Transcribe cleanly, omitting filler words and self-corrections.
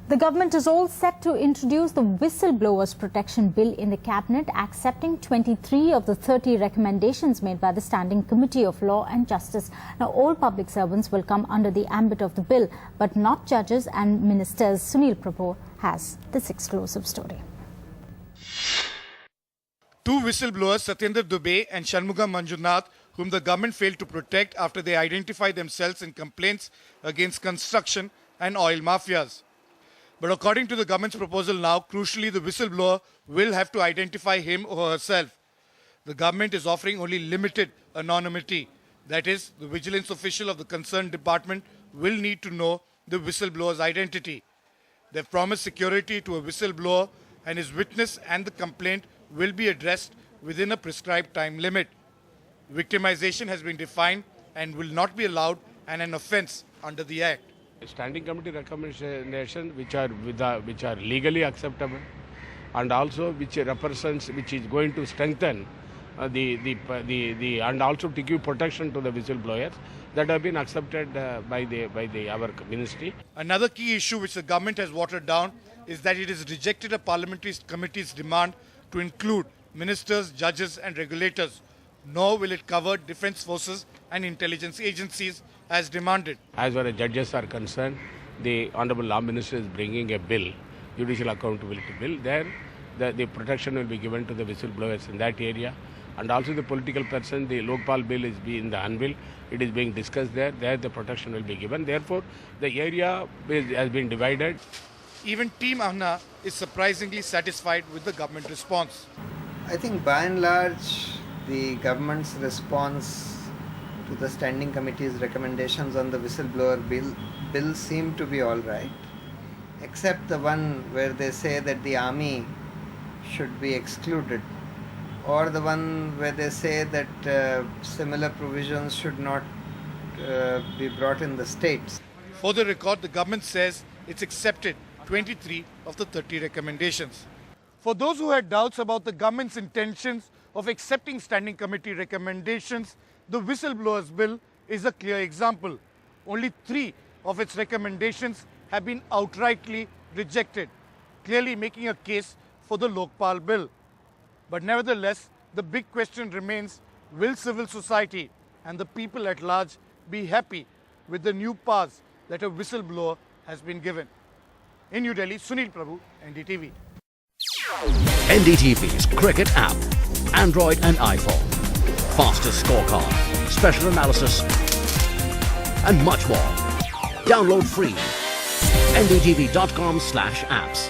The government is all set to introduce the Whistleblowers Protection Bill in the Cabinet, accepting 23 of the 30 recommendations made by the Standing Committee of Law and Justice. Now, all public servants will come under the ambit of the bill, but not judges and ministers. Sunil Prabhu has this exclusive story. Two whistleblowers, Satyendra Dubey and Shanmugam Manjunath, whom the government failed to protect after they identified themselves in complaints against construction and oil mafias. But according to the government's proposal now, crucially, the whistleblower will have to identify him or herself. The government is offering only limited anonymity. That is, the vigilance official of the concerned department will need to know the whistleblower's identity. They've promised security to a whistleblower, and his witness and the complaint will be addressed within a prescribed time limit. Victimization has been defined and will not be allowed and an offence under the Act. Standing committee recommendations which are legally acceptable and also which is going to strengthen and also to give protection to the whistleblowers that have been accepted by our ministry. Another key issue which the government has watered down is that it has rejected a parliamentary committee's demand to include ministers, judges and regulators, nor will it cover defence forces and intelligence agencies as demanded. As far as judges are concerned, the Honourable Law Minister is bringing a bill, Judicial Accountability Bill. There, the protection will be given to the whistleblowers in that area. And also the political person, the Lokpal bill is in the anvil. It is being discussed there. There the protection will be given. Therefore, the area has been divided. Even Team Ahna is surprisingly satisfied with the government response. I think by and large, the government's response to the Standing Committee's recommendations on the whistleblower bill seem to be all right, except the one where they say that the army should be excluded, or the one where they say that similar provisions should not be brought in the states. For the record, the government says it's accepted 23 of the 30 recommendations. For those who had doubts about the government's intentions of accepting Standing Committee recommendations, the Whistleblowers Bill is a clear example. Only 3 of its recommendations have been outrightly rejected, clearly making a case for the Lokpal Bill. But nevertheless, the big question remains, will civil society and the people at large be happy with the new powers that a whistleblower has been given? In New Delhi, Sunil Prabhu, NDTV. NDTV's cricket app, Android and iPhone. Fastest scorecard, special analysis, and much more. Download free. ndtv.com/apps.